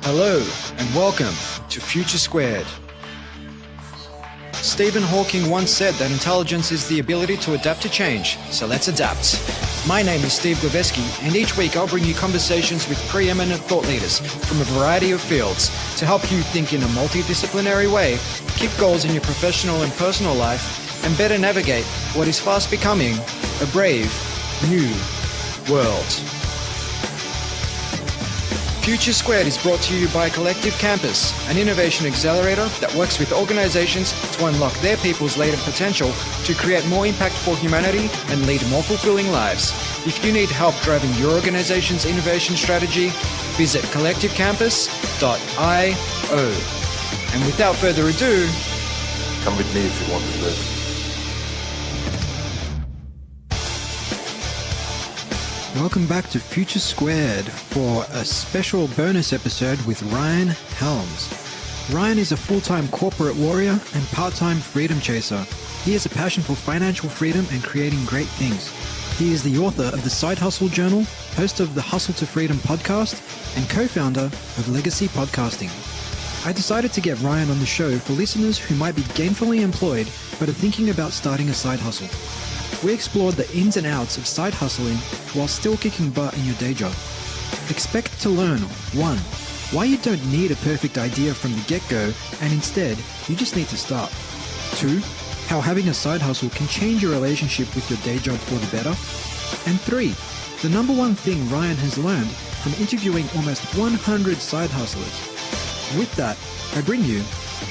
Hello and welcome to Future Squared. Stephen Hawking once said that intelligence is the ability to adapt to change, so let's adapt. My name is Steve Glaveski, and each week I'll bring you conversations with preeminent thought leaders from a variety of fields to help you think in a multidisciplinary way, keep goals in your professional and personal life, and better navigate what is fast becoming a brave, new world. Future Squared is brought to you by Collective Campus, an innovation accelerator that works with organizations to unlock their people's latent potential to create more impact for humanity and lead more fulfilling lives. If you need help driving your organization's innovation strategy, visit collectivecampus.io. And without further ado, come with me if you want to live. Welcome back to Future Squared for a special bonus episode with Ryan Helms. Ryan is a full-time corporate warrior and part-time freedom chaser. He has a passion for financial freedom and creating great things. He is the author of the Side Hustle Journal, host of the Hustle to Freedom podcast, and co-founder of Legacy Podcasting. I decided to get Ryan on the show for listeners who might be gainfully employed but are thinking about starting a side hustle. We explored the ins and outs of side hustling while still kicking butt in your day job. Expect to learn 1. Why you don't need a perfect idea from the get-go and instead you just need to start. 2. How having a side hustle can change your relationship with your day job for the better. And 3. The number one thing Ryan has learned from interviewing almost 100 side hustlers. With that, I bring you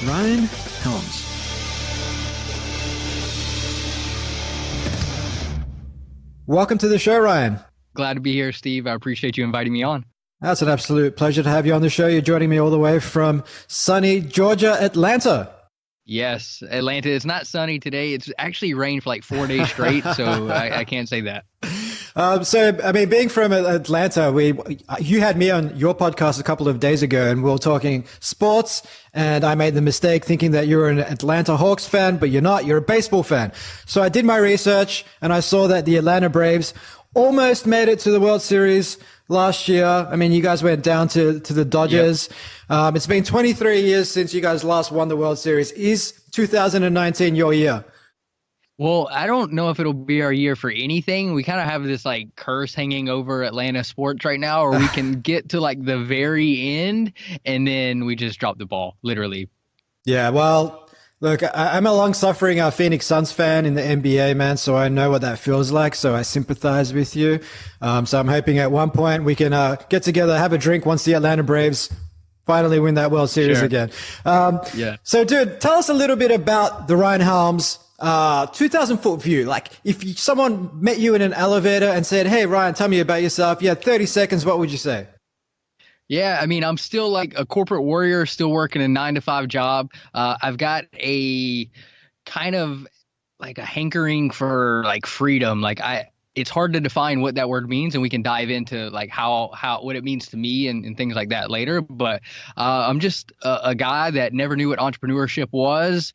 Ryan Helms. Welcome to the show, Ryan. Glad to be here, Steve. I appreciate you inviting me on. That's an absolute pleasure to have you on the show. You're joining me all the way from sunny Georgia, Atlanta. Yes, Atlanta. It's not sunny today. It's actually rained for like 4 days straight, so I can't say that. Being from Atlanta, you had me on your podcast a couple of days ago, and we were talking sports, and I made the mistake thinking that you were an Atlanta Hawks fan, but you're not. You're a baseball fan. So I did my research, and I saw that the Atlanta Braves almost made it to the World Series last year. I mean, you guys went down to the Dodgers. Yep. It's been 23 years since you guys last won the World Series. Is 2019 your year? Well, I don't know if it'll be our year for anything. We kind of have this like curse hanging over Atlanta sports right now, or we can get to like the very end and then we just drop the ball, literally. Yeah, well, look, I'm a long-suffering Phoenix Suns fan in the NBA, man, so I know what that feels like, so I sympathize with you. So I'm hoping at one point we can get together, have a drink once the Atlanta Braves finally win that World Series again. Yeah. So, dude, tell us a little bit about the Ryan Helms 2,000-foot view. Like, if someone met you in an elevator and said, "Hey, Ryan, tell me about yourself," you had 30 seconds, what would you say? Yeah, I mean, I'm still like a corporate warrior, still working a 9-to-5 job. I've got a kind of like a hankering for like freedom. It's hard to define what that word means, and we can dive into like how what it means to me and things like that later. But I'm just a guy that never knew what entrepreneurship was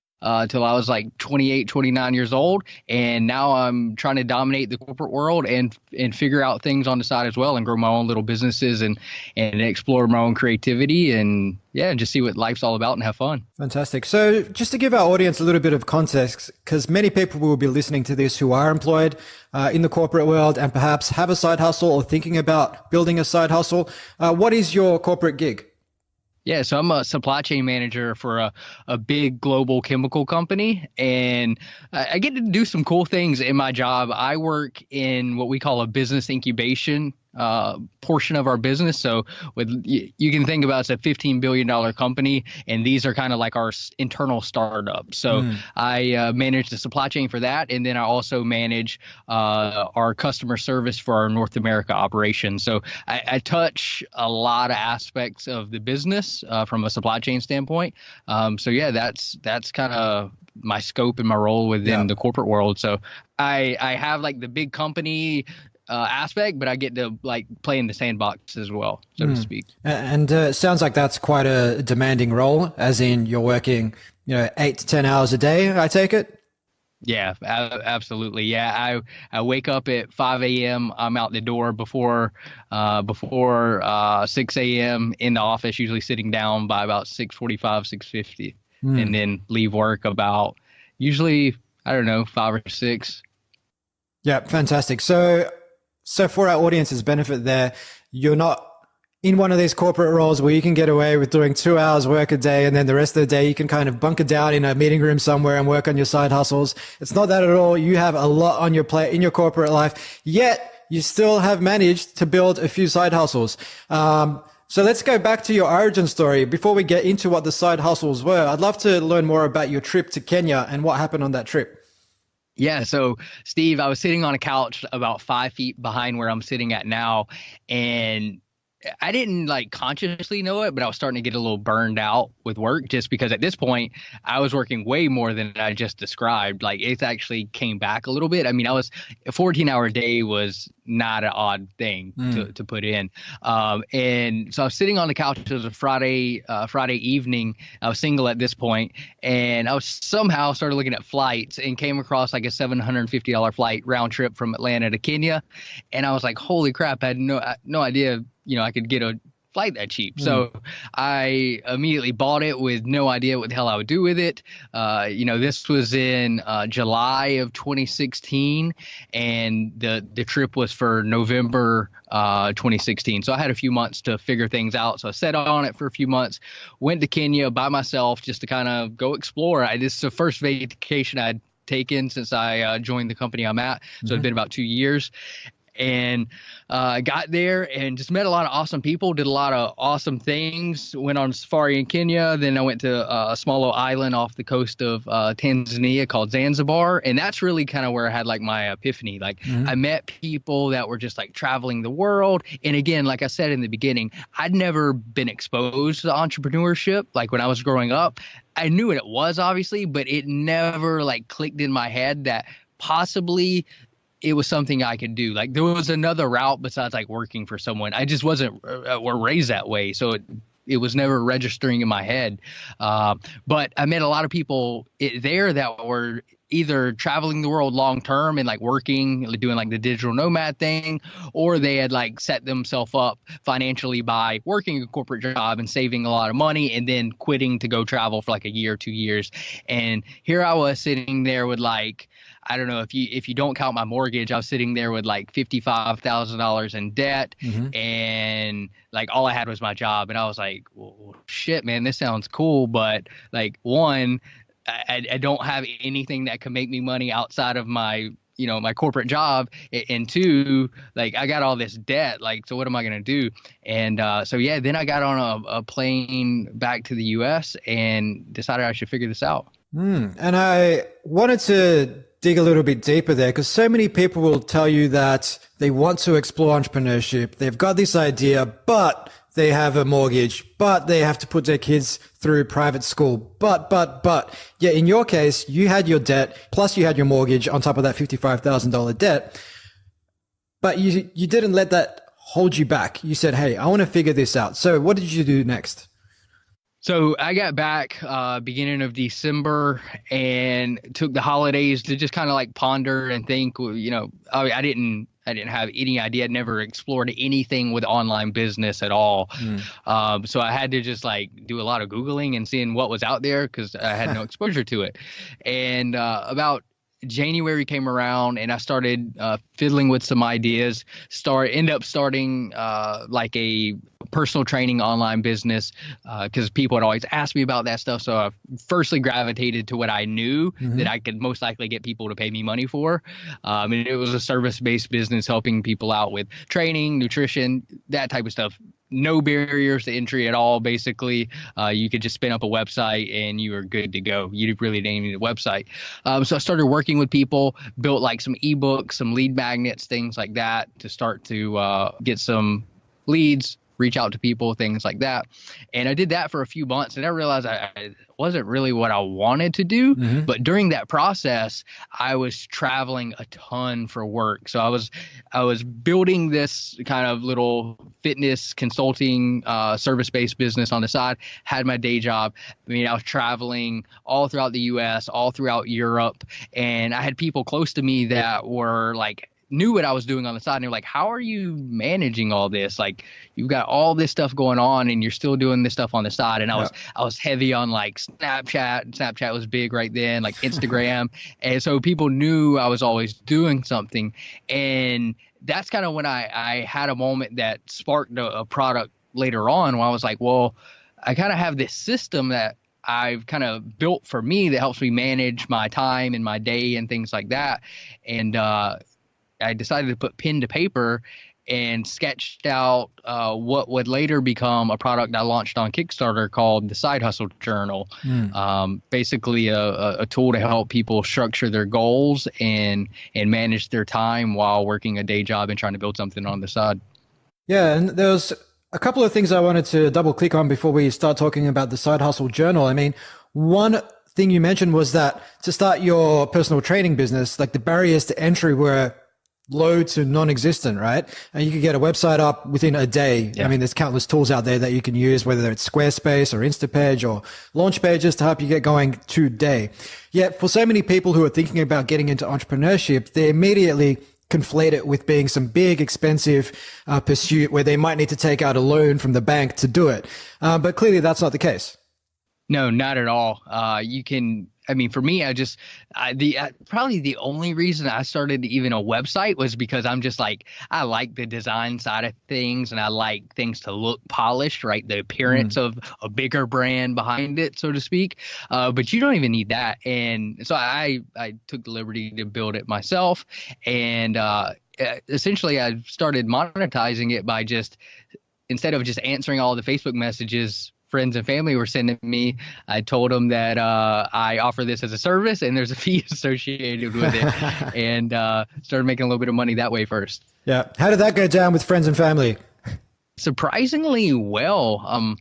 till I was like 28, 29 years old. And now I'm trying to dominate the corporate world and figure out things on the side as well and grow my own little businesses and explore my own creativity and just see what life's all about and have fun. Fantastic. So just to give our audience a little bit of context, because many people will be listening to this who are employed in the corporate world and perhaps have a side hustle or thinking about building a side hustle. What is your corporate gig? Yeah, so I'm a supply chain manager for a big global chemical company, and I get to do some cool things in my job. I work in what we call a business incubation portion of our business. So you can think about it's a $15 billion company, and these are kind of like our internal startups. So I manage the supply chain for that, and then I also manage our customer service for our North America operation. So I touch a lot of aspects of the business from a supply chain standpoint. That's kind of my scope and my role within the corporate world. So I have like the big company aspect, but I get to like play in the sandbox as well, so to speak. And it sounds like that's quite a demanding role, as in you're working, 8 to 10 hours a day, I take it? Yeah, absolutely. Yeah, I wake up at 5 a.m. I'm out the door before 6 a.m. in the office, usually sitting down by about 6:45, 6:50, and then leave work about usually, I don't know, 5 or 6. Yeah, fantastic. So for our audience's benefit there, you're not in one of these corporate roles where you can get away with doing 2 hours work a day and then the rest of the day you can kind of bunker down in a meeting room somewhere and work on your side hustles. It's not that at all. You have a lot on your plate in your corporate life, yet you still have managed to build a few side hustles. So let's go back to your origin story. Before we get into what the side hustles were, I'd love to learn more about your trip to Kenya and what happened on that trip. Yeah, so Steve, I was sitting on a couch about 5 feet behind where I'm sitting at now, and I didn't like consciously know it, but I was starting to get a little burned out with work just because at this point I was working way more than I just described. Like it actually came back a little bit. I mean, a 14-hour day was not an odd thing to put in. And so I was sitting on the couch. It was a Friday evening. I was single at this point, and I was somehow started looking at flights and came across like a $750 flight round trip from Atlanta to Kenya. And I was like, holy crap, I had no idea, I could get a flight that cheap. So I immediately bought it with no idea what the hell I would do with it. This was in July of 2016, and the trip was for November 2016. So I had a few months to figure things out. So I sat on it for a few months, went to Kenya by myself just to kind of go explore. This is the first vacation I'd taken since I joined the company I'm at. So it'd been about 2 years. And got there and just met a lot of awesome people, did a lot of awesome things, went on safari in Kenya. Then I went to a small little island off the coast of Tanzania called Zanzibar. And that's really kind of where I had like my epiphany. Like I met people that were just like traveling the world. And again, like I said in the beginning, I'd never been exposed to entrepreneurship. Like when I was growing up, I knew what it was, obviously, but it never like clicked in my head that possibly it was something I could do. Like there was another route besides like working for someone. I just wasn't raised that way. So it was never registering in my head. But I met a lot of people there that were either traveling the world long term and like working, doing like the digital nomad thing, or they had like set themselves up financially by working a corporate job and saving a lot of money and then quitting to go travel for like a year, 2 years. And here I was sitting there with like, I don't know, if you don't count my mortgage, I was sitting there with like $55,000 in debt, and like all I had was my job. And I was like, well, shit, man, this sounds cool. But like, one, I don't have anything that can make me money outside of my corporate job. And two, like I got all this debt. Like, so what am I going to do? And then I got on a plane back to the US and decided I should figure this out. And I wanted to dig a little bit deeper there because so many people will tell you that they want to explore entrepreneurship. They've got this idea, but they have a mortgage, but they have to put their kids through private school. But yeah, in your case, you had your debt, plus you had your mortgage on top of that $55,000 debt. But you didn't let that hold you back. You said, hey, I want to figure this out. So what did you do next? So I got back beginning of December and took the holidays to just kind of like ponder and think, I didn't have any idea. I'd never explored anything with online business at all. So I had to just like do a lot of Googling and seeing what was out there because I had no exposure to it. And about January came around and I started fiddling with some ideas, end up starting like a personal training online business because people had always asked me about that stuff. So I firstly gravitated to what I knew that I could most likely get people to pay me money for. And it was a service-based business helping people out with training, nutrition, that type of stuff. No barriers to entry at all. Basically, you could just spin up a website and you were good to go. You really didn't need a website. So I started working with people, built like some ebooks, some lead magnets, things like that to start to get some leads, reach out to people, things like that. And I did that for a few months, and I realized I wasn't really what I wanted to do. Mm-hmm. But during that process, I was traveling a ton for work. So I was building this kind of little fitness consulting service-based business on the side, had my day job. I mean, I was traveling all throughout the US, all throughout Europe, and I had people close to me that were like, knew what I was doing on the side, and they're like, how are you managing all this? Like, you've got all this stuff going on and you're still doing this stuff on the side. And I was heavy on like Snapchat was big right then, like Instagram. And so people knew I was always doing something. And that's kind of when I had a moment that sparked a product later on, where I was like, well, I kind of have this system that I've kind of built for me that helps me manage my time and my day and things like that. And I decided to put pen to paper and sketched out what would later become a product I launched on Kickstarter called the Side Hustle Journal. Basically a tool to help people structure their goals and manage their time while working a day job and trying to build something on the side. Yeah, and there's a couple of things I wanted to double click on before we start talking about the Side Hustle Journal. I mean, one thing you mentioned was that to start your personal training business, like the barriers to entry were low to non-existent, right? And you could get a website up within a day. Yeah. I mean, there's countless tools out there that you can use, whether it's Squarespace or Instapage or launch pages to help you get going today. Yet for so many people who are thinking about getting into entrepreneurship, they immediately conflate it with being some big, expensive pursuit where they might need to take out a loan from the bank to do it. But clearly that's not the case. No, not at all. I mean, for me, probably the only reason I started even a website was because I'm just like, I like the design side of things and I like things to look polished, right? The appearance of a bigger brand behind it, so to speak. But you don't even need that. And so I took the liberty to build it myself. And essentially, I started monetizing it by instead of just answering all the Facebook messages friends and family were sending me, I told them that I offer this as a service and there's a fee associated with it, and started making a little bit of money that way first. Yeah. How did that go down with friends and family? Surprisingly well.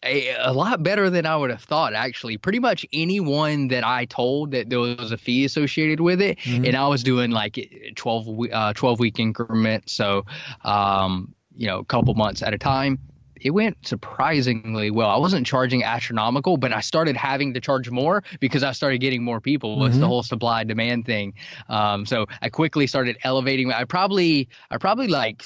A lot better than I would have thought, actually. Pretty much anyone that I told that there was a fee associated with it, and I was doing like 12-week increments, so a couple months at a time. It went surprisingly well. I wasn't charging astronomical, but I started having to charge more because I started getting more people. It's the whole supply demand thing. So I quickly started elevating. I probably like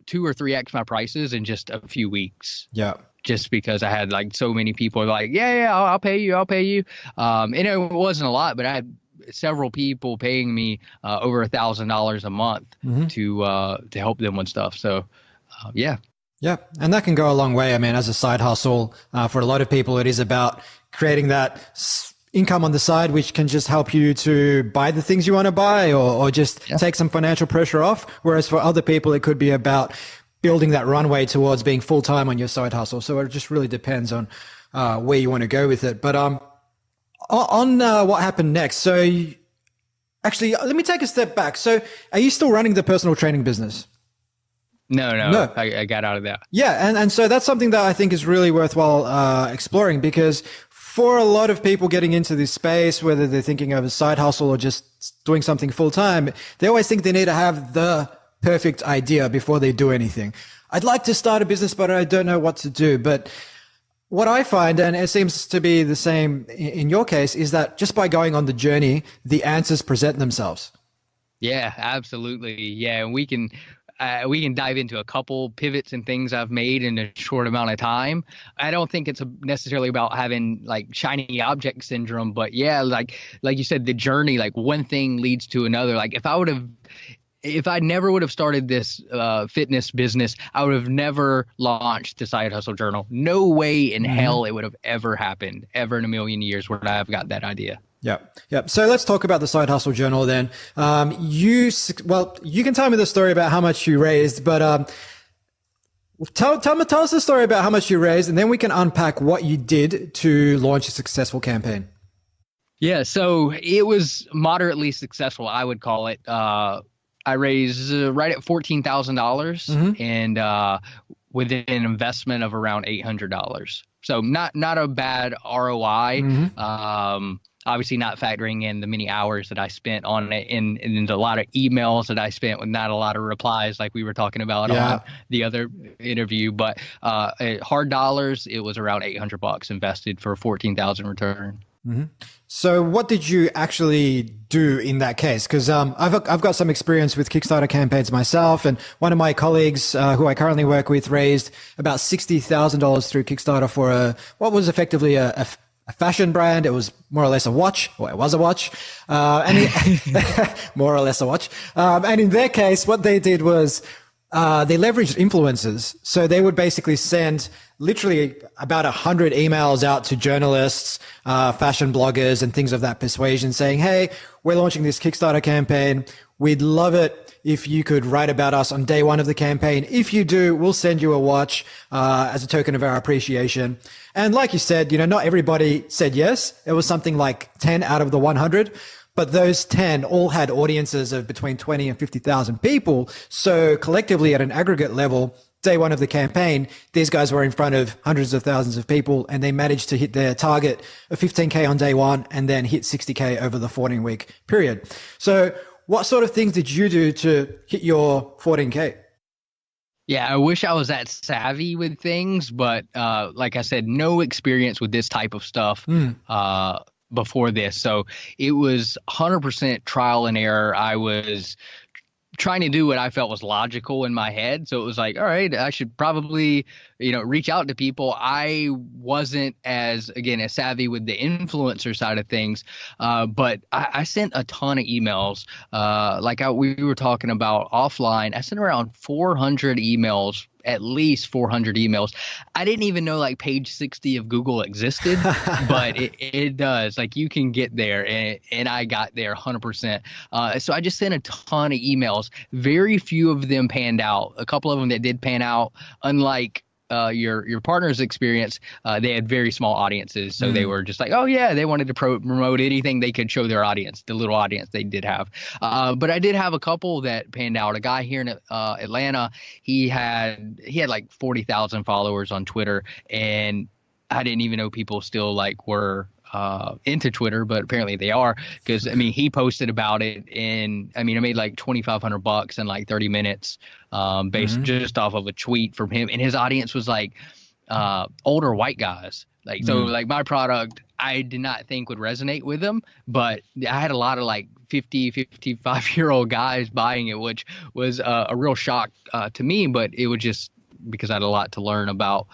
2 or 3x my prices in just a few weeks. Yeah. Just because I had like so many people like, yeah, I'll pay you. And it wasn't a lot, but I had several people paying me over $1,000 a month to help them with stuff. So yeah. Yeah. And that can go a long way. I mean, as a side hustle, for a lot of people, it is about creating that income on the side, which can just help you to buy the things you want to buy or just take some financial pressure off. Whereas for other people, it could be about building that runway towards being full-time on your side hustle. So it just really depends on where you want to go with it. But on what happened next. So actually, let me take a step back. So are you still running the personal training business? No. I got out of that. Yeah. And so that's something that I think is really worthwhile exploring, because for a lot of people getting into this space, whether they're thinking of a side hustle or just doing something full time, they always think they need to have the perfect idea before they do anything. I'd like to start a business, but I don't know what to do. But what I find, and it seems to be the same in your case, is that just by going on the journey, the answers present themselves. Yeah, absolutely. Yeah. And we can dive into a couple pivots and things I've made in a short amount of time. I don't think it's necessarily about having like shiny object syndrome, but yeah, like you said, the journey, like one thing leads to another. Like if I never would have started this fitness business, I would have never launched the Side Hustle Journal. No way in hell it would have ever happened, ever in a million years would I have got that idea. Yeah. So let's talk about the Side Hustle Journal then. You can tell me the story about how much you raised, but tell us the story about how much you raised, and then we can unpack what you did to launch a successful campaign. Yeah, so it was moderately successful, I would call it. I raised right at $14,000, and with an investment of around $800. So not a bad ROI. Obviously not factoring in the many hours that I spent on it and a lot of emails that I spent with not a lot of replies like we were talking about on the other interview. But hard dollars, it was around $800 invested for 14,000 return. So what did you actually do in that case? Because I've got some experience with Kickstarter campaigns myself, and one of my colleagues who I currently work with raised about $60,000 through Kickstarter for what was effectively a fashion brand. It was more or less a watch, or it was a watch, more or less a watch. And in their case, what they did was they leveraged influencers. So they would basically send literally about 100 emails out to journalists, fashion bloggers, and things of that persuasion saying, hey, we're launching this Kickstarter campaign. We'd love it if you could write about us on day one of the campaign. If you do, we'll send you a watch as a token of our appreciation. And like you said, not everybody said yes. It was something like 10 out of the 100. But those 10 all had audiences of between 20 and 50,000 people. So collectively at an aggregate level, day one of the campaign, these guys were in front of hundreds of thousands of people, and they managed to hit their target of 15K on day one and then hit 60K over the 14-week period. So what sort of things did you do to hit your 14K? Yeah, I wish I was that savvy with things, but like I said, no experience with this type of stuff before this. So it was 100% trial and error. I was trying to do what I felt was logical in my head. So it was like, all right, I should probably, reach out to people. I wasn't as savvy with the influencer side of things. But I sent a ton of emails. We were talking about offline, I sent around 400 emails, at least 400 emails. I didn't even know page 60 of Google existed, but it does. You can get there, and I got there 100%. So I just sent a ton of emails. Very few of them panned out. A couple of them that did pan out, unlike your partner's experience, they had very small audiences. So they were just like, oh yeah, they wanted to promote anything they could show their audience, the little audience they did have. But I did have a couple that panned out. A guy here in Atlanta, he had 40,000 followers on Twitter, and I didn't even know people still were into Twitter, but apparently they are, because he posted about it, and I made $2,500 in 30 minutes based just off of a tweet from him, and his audience was older white guys. My product, I did not think would resonate with them, but I had a lot of 50, 55-year-old guys buying it, which was a real shock to me, but it was just because I had a lot to learn about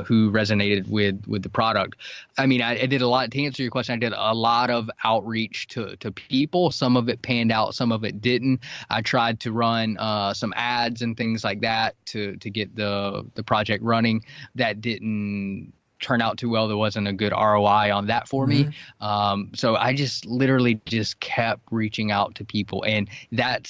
who resonated with the product. I did a lot, to answer your question, I did a lot of outreach to people. Some of it panned out, some of it didn't. I tried to run some ads and things like that to get the project running. That didn't turn out too well. There wasn't a good ROI on that for me. So I just literally just kept reaching out to people, and that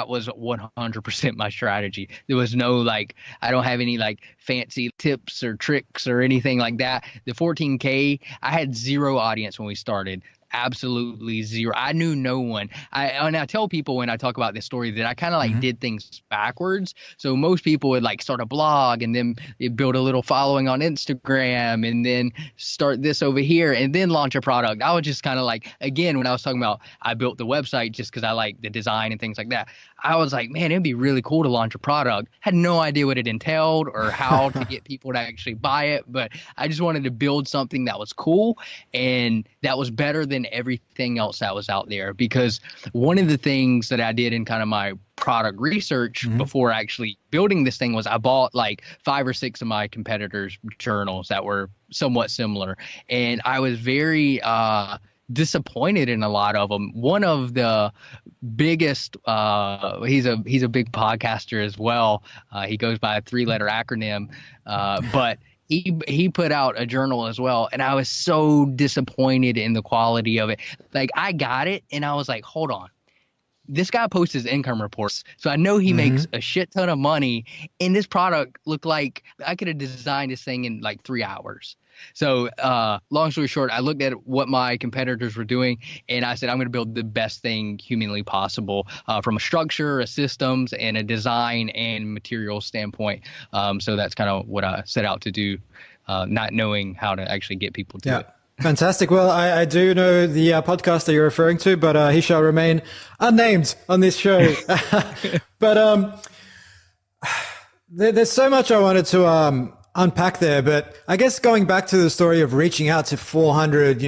was 100% my strategy. There was no I don't have any fancy tips or tricks or anything like that. The 14K, I had zero audience when we started. Absolutely zero. I knew no one. I tell people when I talk about this story that I kind of did things backwards. So most people would start a blog and then build a little following on Instagram and then start this over here and then launch a product. I was just kind of again, when I was talking about I built the website just because I like the design and things like that, I was like, man, it'd be really cool to launch a product. Had no idea what it entailed or how to get people to actually buy it, but I just wanted to build something that was cool and that was better than everything else that was out there. Because one of the things that I did in kind of my product research before actually building this thing was I bought 5 or 6 of my competitors' journals that were somewhat similar, and I was very disappointed in a lot of them. One of the biggest, he's a big podcaster as well. He goes by a 3-letter acronym, but he put out a journal as well, and I was so disappointed in the quality of it. I got it, and I was like, hold on. This guy posts his income reports, so I know he makes a shit ton of money, and this product looked like I could have designed this thing in 3 hours. So long story short, I looked at what my competitors were doing, and I said, I'm going to build the best thing humanly possible from a structure, a systems, and a design and material standpoint. So that's kind of what I set out to do, not knowing how to actually get people to it. Fantastic. Well, I do know the podcast that you're referring to, but he shall remain unnamed on this show. But there's so much I wanted to unpack there, but I guess going back to the story of reaching out to 400,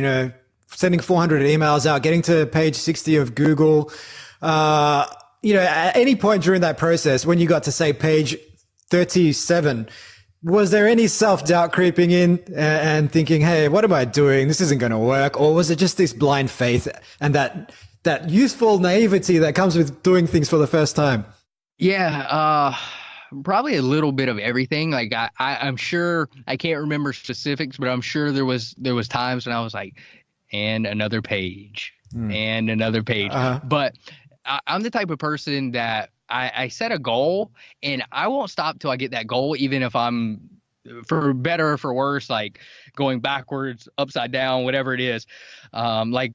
sending 400 emails out, getting to page 60 of Google, at any point during that process, when you got to say page 37, was there any self-doubt creeping in and thinking, hey, what am I doing? This isn't going to work. Or was it just this blind faith and that youthful naivety that comes with doing things for the first time? Yeah. Probably a little bit of everything. Like I'm sure, I can't remember specifics, but I'm sure there was times when I was like, and another page, and another page. But I'm the type of person that I set a goal, and I won't stop till I get that goal, even if I'm, for better or for worse, like going backwards, upside down, whatever it is. Like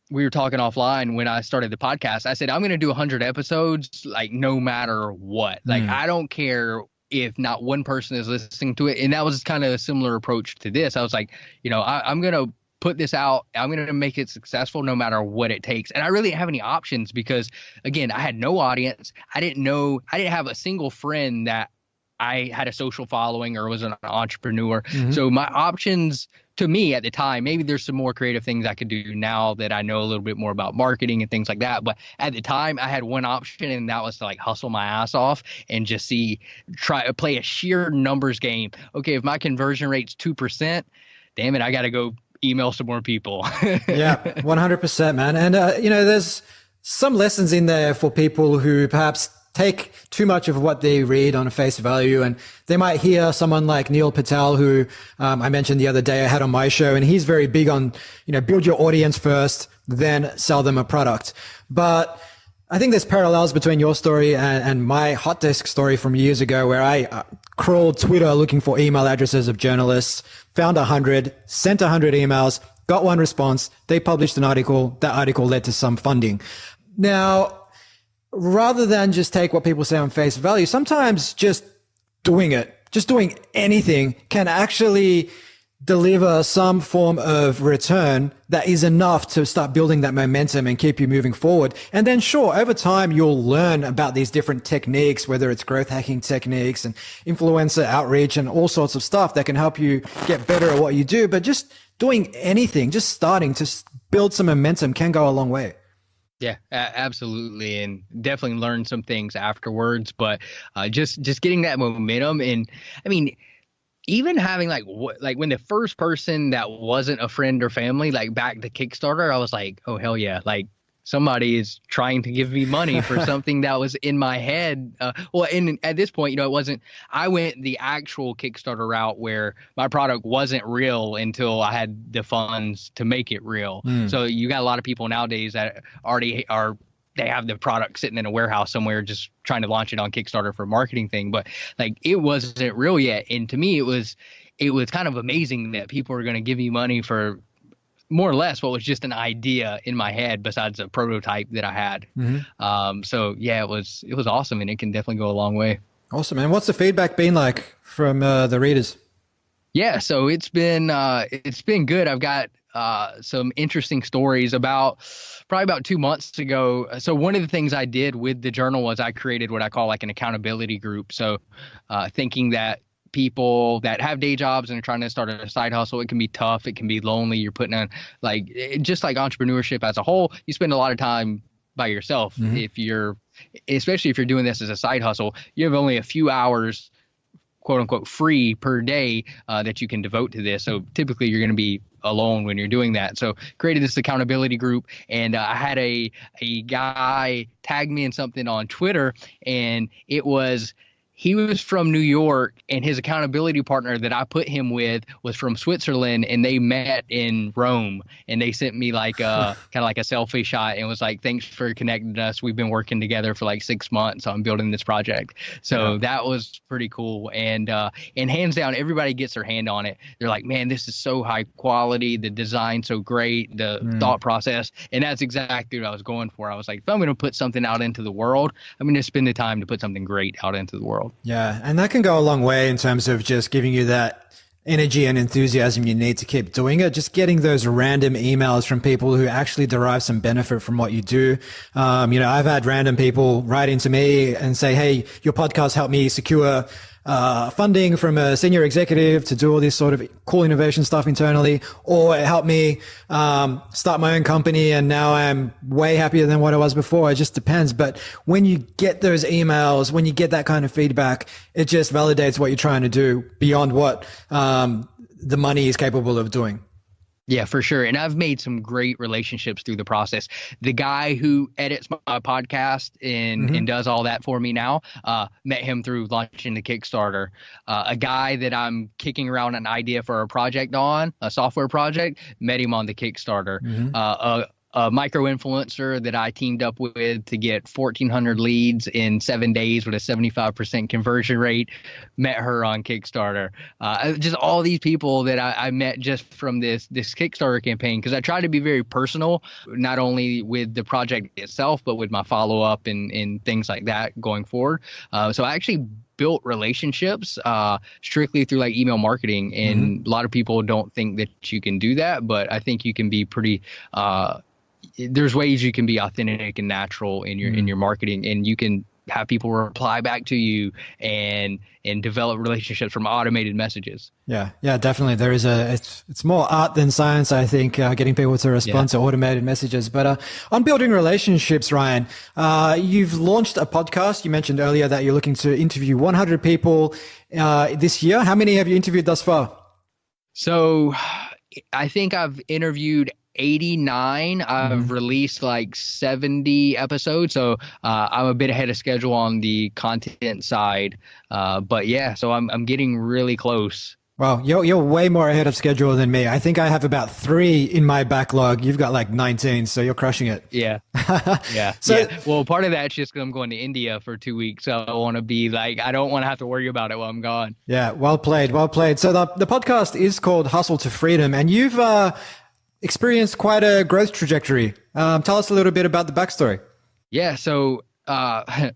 we were talking offline when I started the podcast. I said, I'm going to do 100 episodes, like no matter what. Like, I don't care if not one person is listening to it. And that was kind of a similar approach to this. I was like, I'm going to put this out. I'm going to make it successful no matter what it takes. And I really didn't have any options because, again, I had no audience. I didn't have a single friend that I had a social following or was an entrepreneur. So my options to me at the time, maybe there's some more creative things I could do now that I know a little bit more about marketing and things like that. But at the time I had one option, and that was to like hustle my ass off and just try to play a sheer numbers game. Okay, if my conversion rate's 2%, damn it, I got to go email some more people. Yeah, 100%, man. And, there's some lessons in there for people who perhaps take too much of what they read on face value. And they might hear someone like Neil Patel, who I mentioned the other day I had on my show, and he's very big on, build your audience first, then sell them a product. But I think there's parallels between your story and my hot desk story from years ago, where I crawled Twitter looking for email addresses of journalists, found 100, sent 100 emails, got one response. They published an article. That article led to some funding. Now, rather than just take what people say on face value, sometimes just doing anything can actually deliver some form of return that is enough to start building that momentum and keep you moving forward. And then sure, over time, you'll learn about these different techniques, whether it's growth hacking techniques and influencer outreach and all sorts of stuff that can help you get better at what you do. But just doing anything, just starting to build some momentum can go a long way. Yeah, absolutely. And definitely learn some things afterwards, but just getting that momentum. And I mean, even having like when the first person that wasn't a friend or family, like backed the Kickstarter, I was like, oh, hell yeah. Like somebody is trying to give me money for something that was in my head. At this point, it wasn't, I went the actual Kickstarter route where my product wasn't real until I had the funds to make it real. So you got a lot of people nowadays that already they have the product sitting in a warehouse somewhere just trying to launch it on Kickstarter for a marketing thing. But like it wasn't real yet. And to me, it was kind of amazing that people are going to give you money for more or less what was just an idea in my head besides a prototype that I had. So yeah, it was awesome, and it can definitely go a long way. Awesome. And what's the feedback been like from the readers? Yeah, so it's been good. I've got some interesting stories probably about 2 months ago. So one of the things I did with the journal was I created what I call like an accountability group. So thinking that people that have day jobs and are trying to start a side hustle, it can be tough. It can be lonely. You're putting on just like entrepreneurship as a whole, you spend a lot of time by yourself. Especially if you're doing this as a side hustle, you have only a few hours, quote unquote, free per day that you can devote to this. So typically you're going to be alone when you're doing that. So created this accountability group, and I had a guy tag me in something on Twitter, and it was he was from New York, and his accountability partner that I put him with was from Switzerland, and they met in Rome. And they sent me like kind of like a selfie shot and was like, "Thanks for connecting us. We've been working together for like 6 months on building this project." So that was pretty cool. And hands down, everybody gets their hand on it. They're like, "Man, this is so high quality. The design's so great. The thought process." And that's exactly what I was going for. I was like, if I'm going to put something out into the world, I'm going to spend the time to put something great out into the world. Yeah, and that can go a long way in terms of just giving you that energy and enthusiasm you need to keep doing it. Just getting those random emails from people who actually derive some benefit from what you do. I've had random people write into me and say, "Hey, your podcast helped me secure funding from a senior executive to do all this sort of cool innovation stuff internally," or "It helped me start my own company and now I'm way happier than what I was before." It just depends. But when you get those emails, when you get that kind of feedback, it just validates what you're trying to do beyond what the money is capable of doing. Yeah, for sure. And I've made some great relationships through the process. The guy who edits my podcast and does all that for me now, met him through launching the Kickstarter. A guy that I'm kicking around an idea for a project on, a software project, met him on the Kickstarter. A micro influencer that I teamed up with to get 1,400 leads in 7 days with a 75% conversion rate, met her on Kickstarter. Just all these people that I met just from this Kickstarter campaign, because I try to be very personal, not only with the project itself, but with my follow up and things like that going forward. So I actually built relationships strictly through like email marketing, and a lot of people don't think that you can do that, but I think you can be pretty there's ways you can be authentic and natural in your marketing, and you can have people reply back to you and develop relationships from automated messages. Yeah, definitely. There is it's more art than science, I think, getting people to respond to automated messages. But on building relationships, Ryan, you've launched a podcast. You mentioned earlier that you're looking to interview 100 people this year. How many have you interviewed thus far? So I think I've interviewed 89. I've released like 70 episodes, so I'm a bit ahead of schedule on the content side. But yeah, so I'm getting really close. Wow, you're way more ahead of schedule than me. I think I have about 3 in my backlog. You've got like 19, so you're crushing it. Yeah. Well, part of that's just because I'm going to India for 2 weeks, so I want to be like, I don't want to have to worry about it while I'm gone. Yeah, well played. So the podcast is called Hustle to Freedom, and you've experienced quite a growth trajectory. Tell us a little bit about the backstory. Yeah, so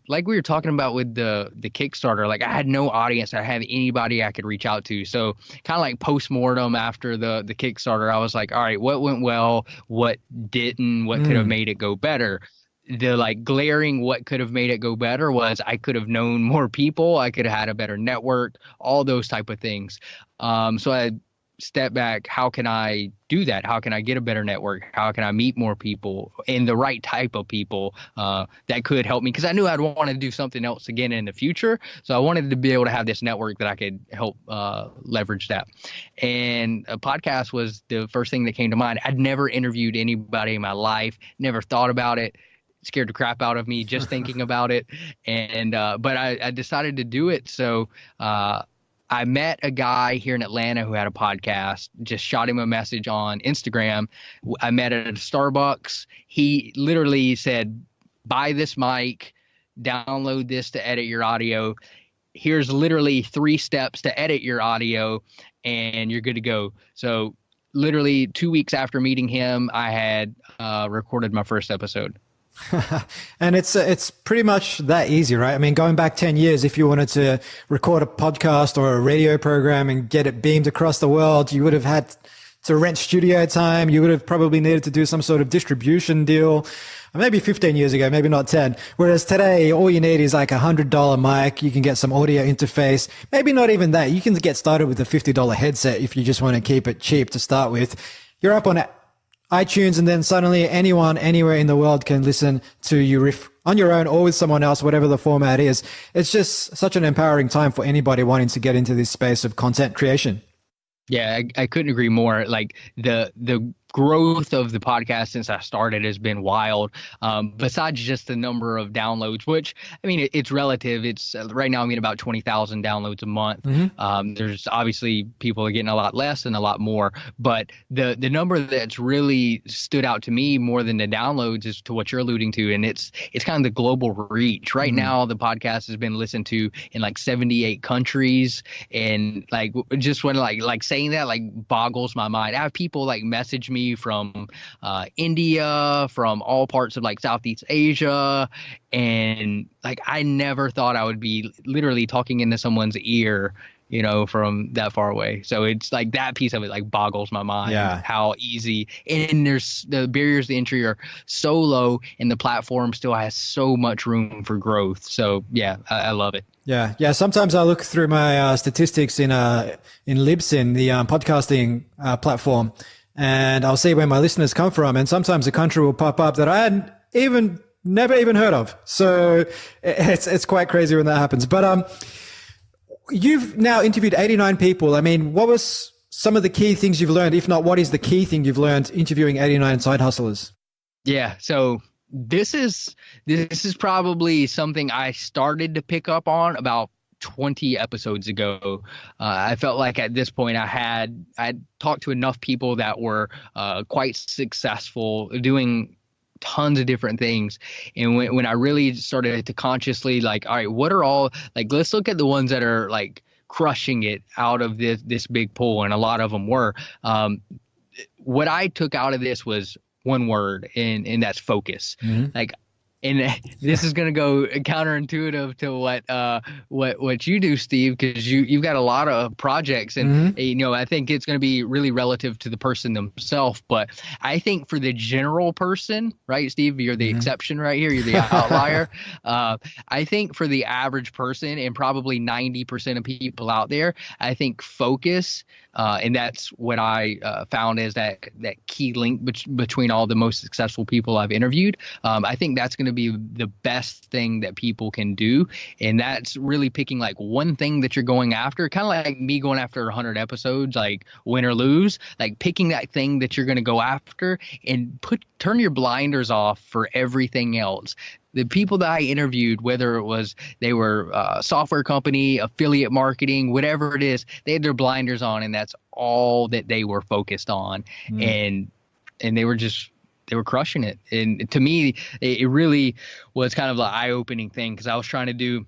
like we were talking about with the Kickstarter, like I had no audience. I had anybody I could reach out to. So kind of like post-mortem after the Kickstarter, I was like, all right, what went well? What didn't? What could have made it go better? The like glaring what could have made it go better was I could have known more people. I could have had a better network, all those type of things. So I step back. How can I do that? How can I get a better network? How can I meet more people and the right type of people that could help me? Because I knew I'd want to do something else again in the future. So I wanted to be able to have this network that I could help leverage that. And a podcast was the first thing that came to mind. I'd never interviewed anybody in my life, never thought about it. Scared the crap out of me just thinking about it. And but I decided to do it. So I met a guy here in Atlanta who had a podcast, just shot him a message on Instagram. I met at a Starbucks. He literally said, buy this mic, download this to edit your audio. Here's literally 3 steps to edit your audio, and you're good to go. So literally 2 weeks after meeting him, I had recorded my first episode. And it's pretty much that easy, right? I mean, going back 10 years, if you wanted to record a podcast or a radio program and get it beamed across the world, you would have had to rent studio time. You would have probably needed to do some sort of distribution deal. Maybe 15 years ago, maybe not 10. Whereas today, all you need is like $100 mic. You can get some audio interface. Maybe not even that. You can get started with a $50 headset if you just want to keep it cheap to start with. You're up on iTunes, and then suddenly anyone, anywhere in the world can listen to you riff on your own or with someone else, whatever the format is. It's just such an empowering time for anybody wanting to get into this space of content creation. Yeah, I couldn't agree more. Like the growth of the podcast since I started has been wild. Besides just the number of downloads, which I mean, it's relative. It's right now I'm getting about 20,000 downloads a month. There's obviously people are getting a lot less and a lot more, but the number that's really stood out to me more than the downloads is to what you're alluding to, and it's kind of the global reach. Right now, the podcast has been listened to in like 78 countries, and like just when like saying that like boggles my mind. I have people like message me from India, from all parts of like Southeast Asia, and like I never thought I would be literally talking into someone's ear, you know, from that far away. So it's like that piece of it like boggles my mind. How easy, and there's the barriers to entry are so low, and the platform still has so much room for growth. So yeah, I love it. Yeah. Sometimes I look through my statistics in Libsyn, the podcasting platform, and I'll see where my listeners come from. And sometimes a country will pop up that I hadn't never even heard of. So it's quite crazy when that happens. But you've now interviewed 89 people. I mean, what was some of the key things you've learned? If not, what is the key thing you've learned interviewing 89 side hustlers? Yeah. So this is probably something I started to pick up on about 20 episodes ago. I felt like at this point I'd talked to enough people that were quite successful doing tons of different things. And when I really started to consciously like, all right, what are all like, let's look at the ones that are like crushing it out of this big pool. And a lot of them were, what I took out of this was one word, and that's focus. Like, and this is going to go counterintuitive to what you do, Steve, because you've got a lot of projects, and you know, I think it's going to be really relative to the person themselves. But I think for the general person, right, Steve, you're the exception right here. You're the outlier. I think for the average person, and probably 90% of people out there, I think focus. And that's what I found is that key link between all the most successful people I've interviewed. I think that's going to be the best thing that people can do. And that's really picking like one thing that you're going after, kind of like me going after 100 episodes, like win or lose, like picking that thing that you're going to go after and turn your blinders off for everything else. The people that I interviewed, whether it was they were a software company, affiliate marketing, whatever it is, they had their blinders on, and that's all that they were focused on. And they were crushing it. And to me, it really was kind of the eye-opening thing, because I was trying to do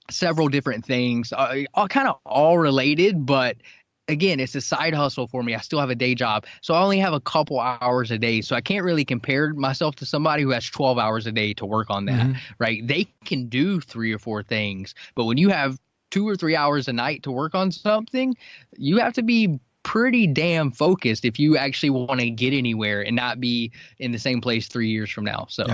several different things, all related, but again, it's a side hustle for me. I still have a day job, so I only have a couple hours a day. So I can't really compare myself to somebody who has 12 hours a day to work on that, right? They can do 3 or 4 things, but when you have 2 or 3 hours a night to work on something, you have to be pretty damn focused if you actually want to get anywhere and not be in the same place 3 years from now. So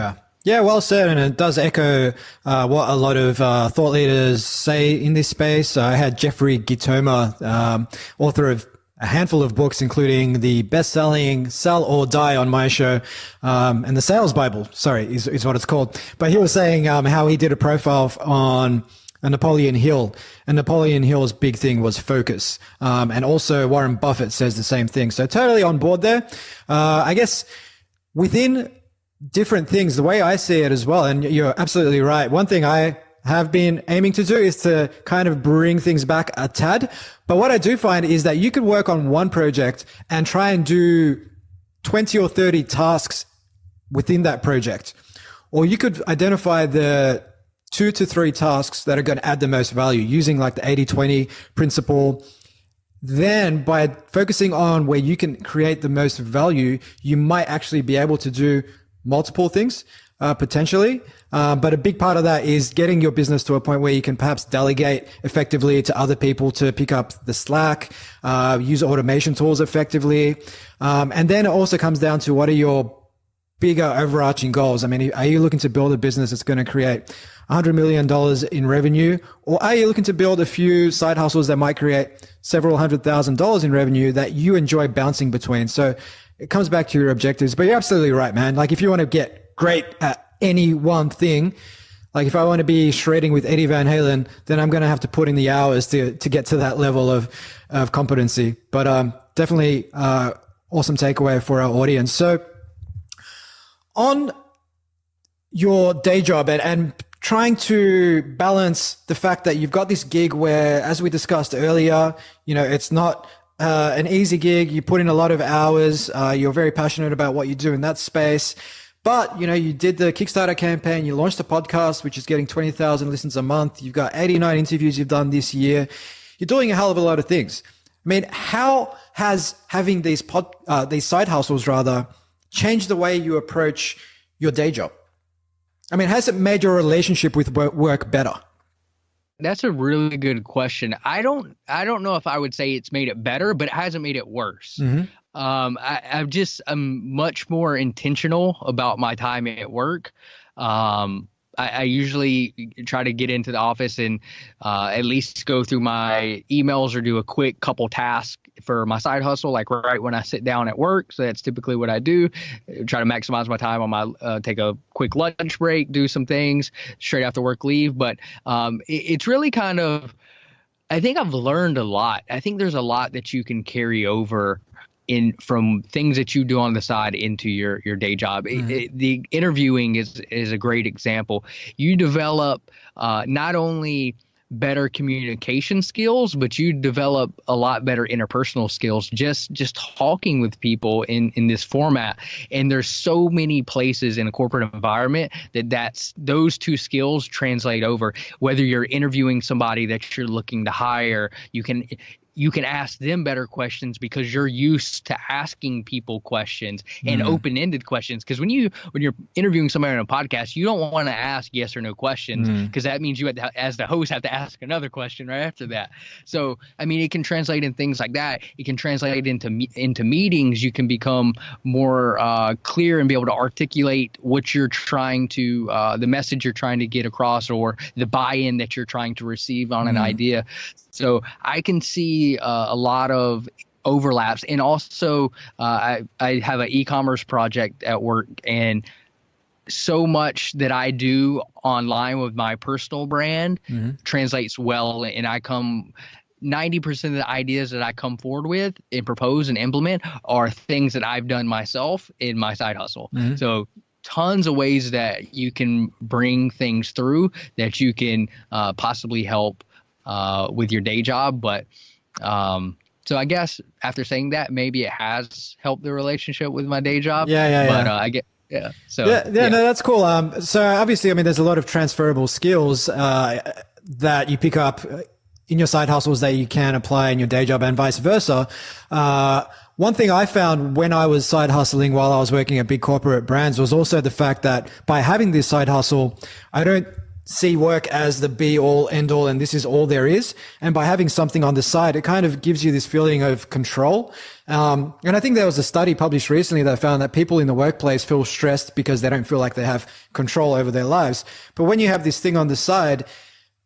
yeah, well said. And it does echo what a lot of thought leaders say in this space. I had Jeffrey Gitoma, author of a handful of books, including the best-selling Sell or Die on my show, and the Sales Bible, is what it's called. But he was saying how he did a profile on Napoleon Hill, and Napoleon Hill's big thing was focus. And also Warren Buffett says the same thing. So totally on board there. I guess within different things, the way I see it as well, and you're absolutely right. One thing I have been aiming to do is to kind of bring things back a tad. But what I do find is that you could work on one project and try and do 20 or 30 tasks within that project. Or you could identify the 2 to 3 tasks that are going to add the most value using like the 80-20 principle. Then by focusing on where you can create the most value, you might actually be able to do multiple things, potentially. But a big part of that is getting your business to a point where you can perhaps delegate effectively to other people to pick up the slack, use automation tools effectively. And then it also comes down to what are your bigger overarching goals? I mean, are you looking to build a business that's going to create $100 million in revenue? Or are you looking to build a few side hustles that might create several $100,000 in revenue that you enjoy bouncing between? So it comes back to your objectives, but you're absolutely right, man. Like if you want to get great at any one thing, like if I want to be shredding with Eddie Van Halen, then I'm going to have to put in the hours to get to that level of competency. But definitely awesome takeaway for our audience. So on your day job and trying to balance the fact that you've got this gig where, as we discussed earlier, it's not an easy gig. You put in a lot of hours. You're very passionate about what you do in that space. But, you did the Kickstarter campaign. You launched a podcast, which is getting 20,000 listens a month. You've got 89 interviews you've done this year. You're doing a hell of a lot of things. I mean, how has having these side hustles changed the way you approach your day job? I mean, has it made your relationship with work better? That's a really good question. I don't know if I would say it's made it better, but it hasn't made it worse. Mm-hmm. I'm much more intentional about my time at work. I usually try to get into the office and at least go through my emails or do a quick couple tasks for my side hustle, like right when I sit down at work. So that's typically what I do. Try to maximize my time on my take a quick lunch break, do some things straight after work, leave. But it's really kind of, I think I've learned a lot. I think there's a lot that you can carry over from things that you do on the side into your day job. Mm-hmm. The interviewing is a great example. You develop not only better communication skills, but you develop a lot better interpersonal skills just talking with people in this format. And there's so many places in a corporate environment that's those two skills translate over. Whether you're interviewing somebody that you're looking to hire, you can ask them better questions because you're used to asking people questions and open-ended questions. Because when you're interviewing somebody on a podcast, you don't want to ask yes or no questions because that means you as the host have to ask another question right after that. So, I mean, it can translate in things like that. It can translate into meetings. You can become more clear and be able to articulate what you're trying to, the message you're trying to get across, or the buy-in that you're trying to receive on an idea. So I can see a lot of overlaps. And also I have an e-commerce project at work, and so much that I do online with my personal brand translates well. And 90% of the ideas that I come forward with and propose and implement are things that I've done myself in my side hustle. So tons of ways that you can bring things through that you can possibly help with your day job. But so I guess after saying that, maybe it has helped the relationship with my day job. No, that's cool. So obviously, I mean, there's a lot of transferable skills that you pick up in your side hustles that you can apply in your day job, and vice versa. One thing I found when I was side hustling while I was working at big corporate brands was also the fact that by having this side hustle, I don't see work as the be all end all and this is all there is. And by having something on the side, it kind of gives you this feeling of control. And I think there was a study published recently that found that people in the workplace feel stressed because they don't feel like they have control over their lives. But when you have this thing on the side,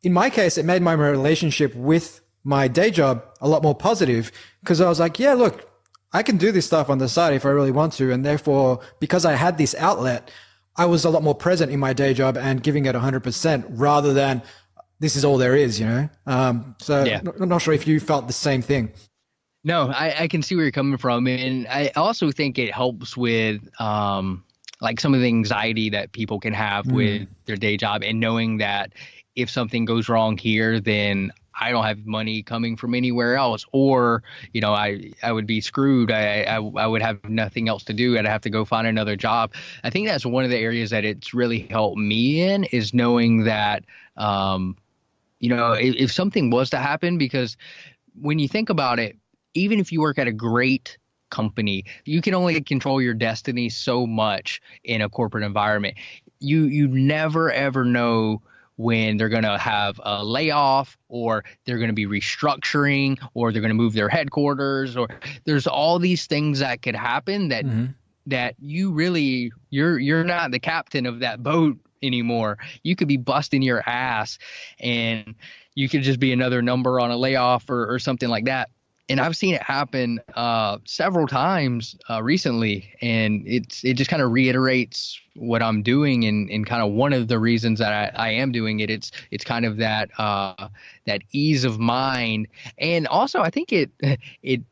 in my case, it made my relationship with my day job a lot more positive, because I was like, yeah, look, I can do this stuff on the side if I really want to. And therefore, because I had this outlet, I was a lot more present in my day job and giving it 100% rather than this is all there is, I'm not sure if you felt the same thing. No, I can see where you're coming from. And I also think it helps with like some of the anxiety that people can have with their day job, and knowing that if something goes wrong here, then I don't have money coming from anywhere else, or, I would be screwed. I would have nothing else to do. I'd have to go find another job. I think that's one of the areas that it's really helped me in, is knowing that, if something was to happen, because when you think about it, even if you work at a great company, you can only control your destiny so much in a corporate environment. You never, ever know when they're going to have a layoff, or they're going to be restructuring, or they're going to move their headquarters, or there's all these things that could happen that you're not the captain of that boat anymore. You could be busting your ass and you could just be another number on a layoff or something like that. And I've seen it happen several times recently, and it just kind of reiterates what I'm doing, and kind of one of the reasons that I am doing it. It's kind of that that ease of mind, and also I think it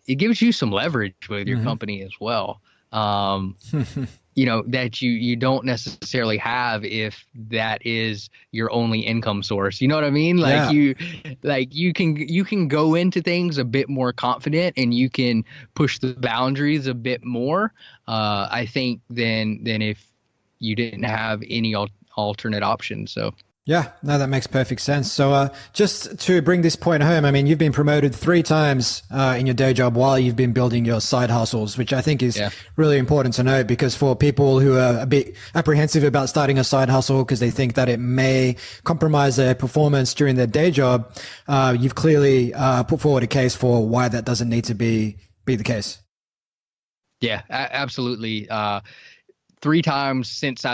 gives you some leverage with your company as well. That you don't necessarily have if that is your only income source. You know what I mean? Like you can go into things a bit more confident, and you can push the boundaries a bit more, I think, than if you didn't have any alternate options. So Yeah, no, that makes perfect sense. So just to bring this point home, I mean, you've been promoted 3 times in your day job while you've been building your side hustles, which I think is really important to note, because for people who are a bit apprehensive about starting a side hustle because they think that it may compromise their performance during their day job, you've clearly put forward a case for why that doesn't need to be the case. Yeah, absolutely. 3 times since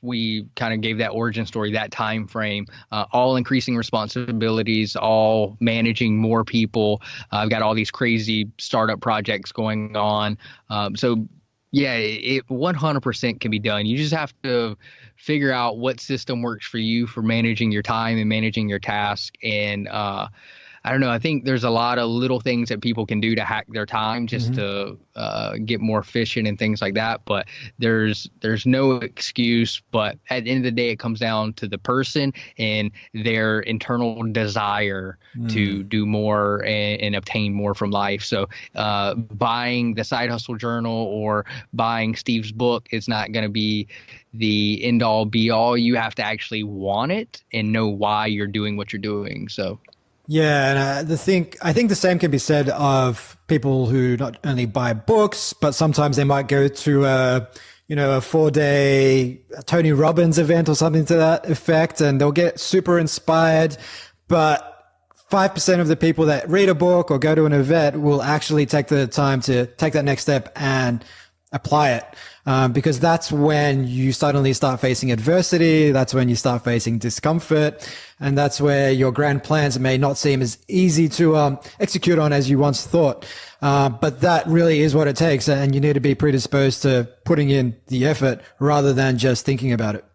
we kind of gave that origin story, that time frame, all increasing responsibilities, all managing more people. I've got all these crazy startup projects going on. So yeah, it 100% can be done. You just have to figure out what system works for you for managing your time and managing your task. And I don't know. I think there's a lot of little things that people can do to hack their time just to get more efficient and things like that. But there's no excuse. But at the end of the day, it comes down to the person and their internal desire to do more and obtain more from life. So buying the Side Hustle Journal or buying Steve's book is not going to be the end all be all. You have to actually want it and know why you're doing what you're doing. So. Yeah, and I think the same can be said of people who not only buy books, but sometimes they might go to a 4-day Tony Robbins event or something to that effect, and they'll get super inspired. But 5% of the people that read a book or go to an event will actually take the time to take that next step and apply it. Because that's when you suddenly start facing adversity. That's when you start facing discomfort. And that's where your grand plans may not seem as easy to execute on as you once thought. But that really is what it takes. And you need to be predisposed to putting in the effort rather than just thinking about it.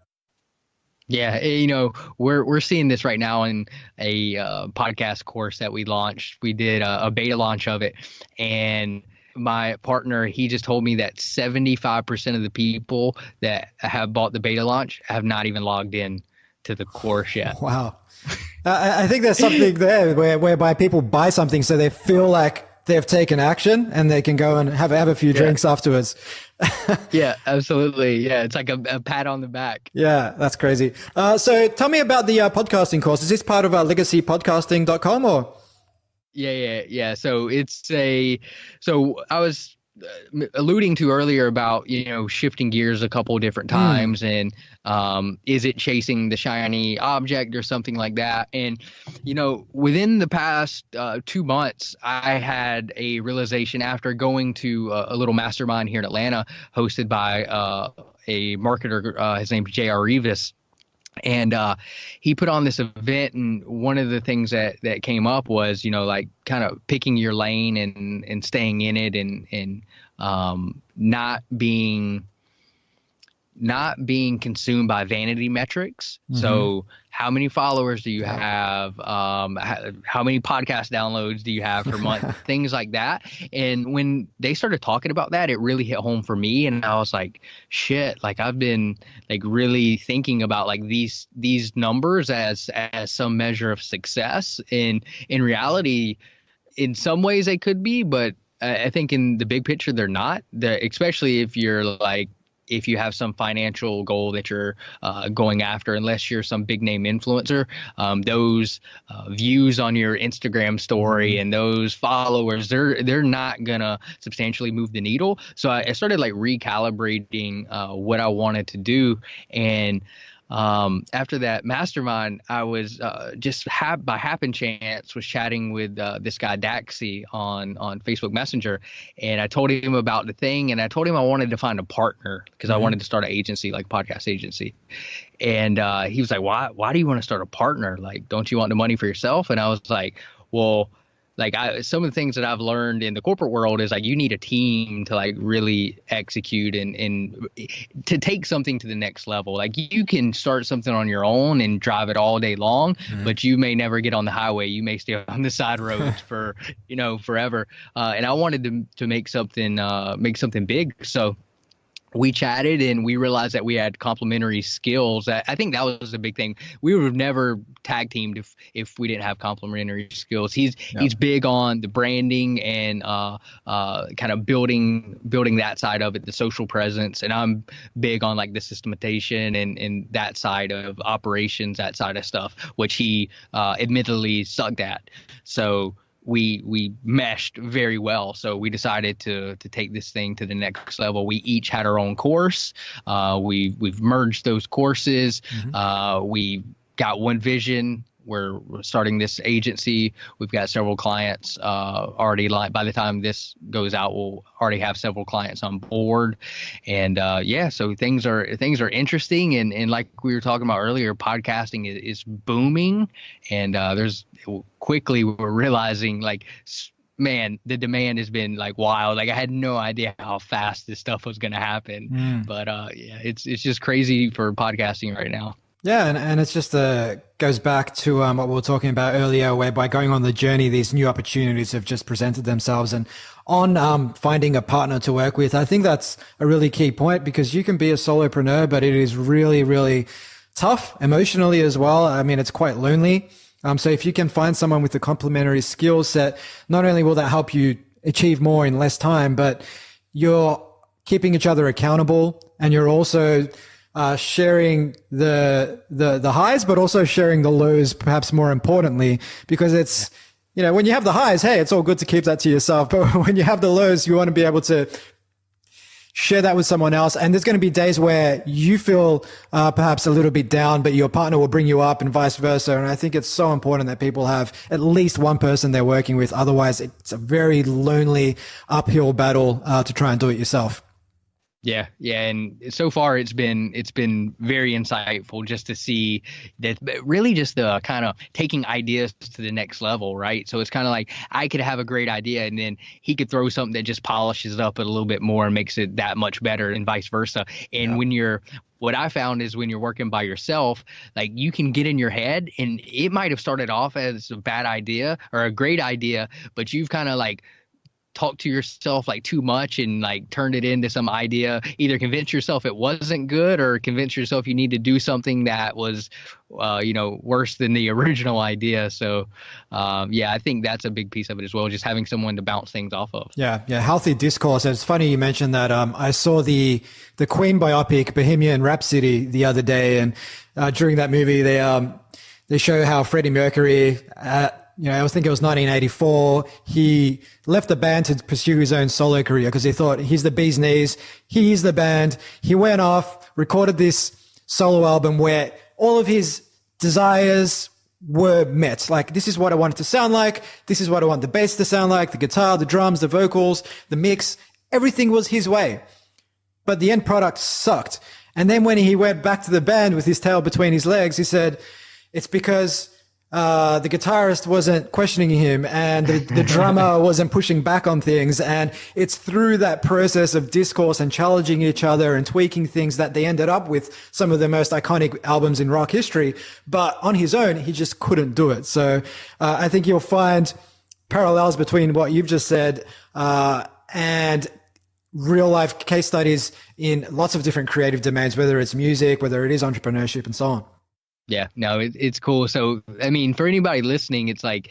Yeah, we're seeing this right now in a podcast course that we launched. We did a beta launch of it, and my partner, he just told me that 75% of the people that have bought the beta launch have not even logged in to the course yet. Wow. I think there's something there whereby people buy something so they feel like they've taken action and they can go and have a few drinks afterwards. Yeah, absolutely. Yeah, it's like a pat on the back. Yeah, that's crazy. So tell me about the podcasting course. Is this part of legacypodcasting.com or? Yeah. So I was alluding to earlier about, shifting gears a couple of different times and is it chasing the shiny object or something like that? And, within the past 2 months, I had a realization after going to a little mastermind here in Atlanta hosted by a marketer. His name's J.R. Revis. And he put on this event, and one of the things that came up was, like kind of picking your lane and staying in it and not being consumed by vanity metrics. So how many followers do you have? How many podcast downloads do you have per month? Things like that. And when they started talking about that, it really hit home for me. And I was like, shit, like I've been like really thinking about like these numbers as some measure of success. And in reality, in some ways they could be, but I think in the big picture, they're not. Especially if you have some financial goal that you're going after, unless you're some big name influencer, those views on your Instagram story and those followers, they're not gonna substantially move the needle. So I started like recalibrating what I wanted to do. And after that mastermind, I was just by happen chance was chatting with this guy Daxi on Facebook Messenger, and I told him about the thing, and I told him I wanted to find a partner because I wanted to start an agency, like podcast agency. And he was like, why do you want to start a partner? Like, don't you want the money for yourself? And I was like, well, like some of the things that I've learned in the corporate world is like you need a team to like really execute and to take something to the next level. Like you can start something on your own and drive it all day long, but you may never get on the highway. You may stay on the side roads for, forever. And I wanted to make something big. So we chatted and we realized that we had complementary skills. I think that was the big thing. We would have never tag teamed if we didn't have complementary skills. He's big on the branding and kind of building that side of it, the social presence. And I'm big on like the systematization and that side of operations, that side of stuff, which he admittedly sucked at. So we meshed very well. So we decided to take this thing to the next level. We each had our own course. We've merged those courses. We got one vision. We're starting this agency. We've got several clients already. By the time this goes out, we'll already have several clients on board. And so things are interesting. And like we were talking about earlier, podcasting is booming. And quickly we're realizing like, man, the demand has been like wild. Like I had no idea how fast this stuff was going to happen. But it's just crazy for podcasting right now. Yeah, and it's just goes back to what we were talking about earlier, where by going on the journey, these new opportunities have just presented themselves. And on finding a partner to work with, I think that's a really key point, because you can be a solopreneur, but it is really, really tough emotionally as well. I mean, it's quite lonely. So if you can find someone with a complementary skill set, not only will that help you achieve more in less time, but you're keeping each other accountable, and you're also sharing the highs, but also sharing the lows, perhaps more importantly, because it's, when you have the highs, hey, it's all good to keep that to yourself. But when you have the lows, you want to be able to share that with someone else. And there's going to be days where you feel perhaps a little bit down, but your partner will bring you up, and vice versa. And I think it's so important that people have at least one person they're working with. Otherwise, it's a very lonely uphill battle to try and do it yourself. Yeah. And so far it's been very insightful just to see that, really just the kind of taking ideas to the next level, right? So it's kind of like I could have a great idea and then he could throw something that just polishes it up a little bit more and makes it that much better, and vice versa. And what I found is when you're working by yourself, like you can get in your head and it might have started off as a bad idea or a great idea, but you've kind of like talk to yourself like too much and like turned it into some idea. Either convince yourself it wasn't good or convince yourself you need to do something that was worse than the original idea. So I think that's a big piece of it as well, just having someone to bounce things off of. Yeah, healthy discourse. It's funny you mentioned that. I saw the Queen biopic Bohemian Rhapsody the other day, and during that movie they show how Freddie Mercury I think it was 1984. He left the band to pursue his own solo career because he thought he's the bee's knees. He is the band. He went off, recorded this solo album where all of his desires were met. Like, this is what I want it to sound like. This is what I want the bass to sound like, the guitar, the drums, the vocals, the mix. Everything was his way. But the end product sucked. And then when he went back to the band with his tail between his legs, he said, it's because the guitarist wasn't questioning him and the drummer wasn't pushing back on things. And it's through that process of discourse and challenging each other and tweaking things that they ended up with some of the most iconic albums in rock history. But on his own, he just couldn't do it. So I think you'll find parallels between what you've just said and real life case studies in lots of different creative domains, whether it's music, whether it is entrepreneurship, and so on. Yeah, no, it's cool. So, I mean, for anybody listening, it's like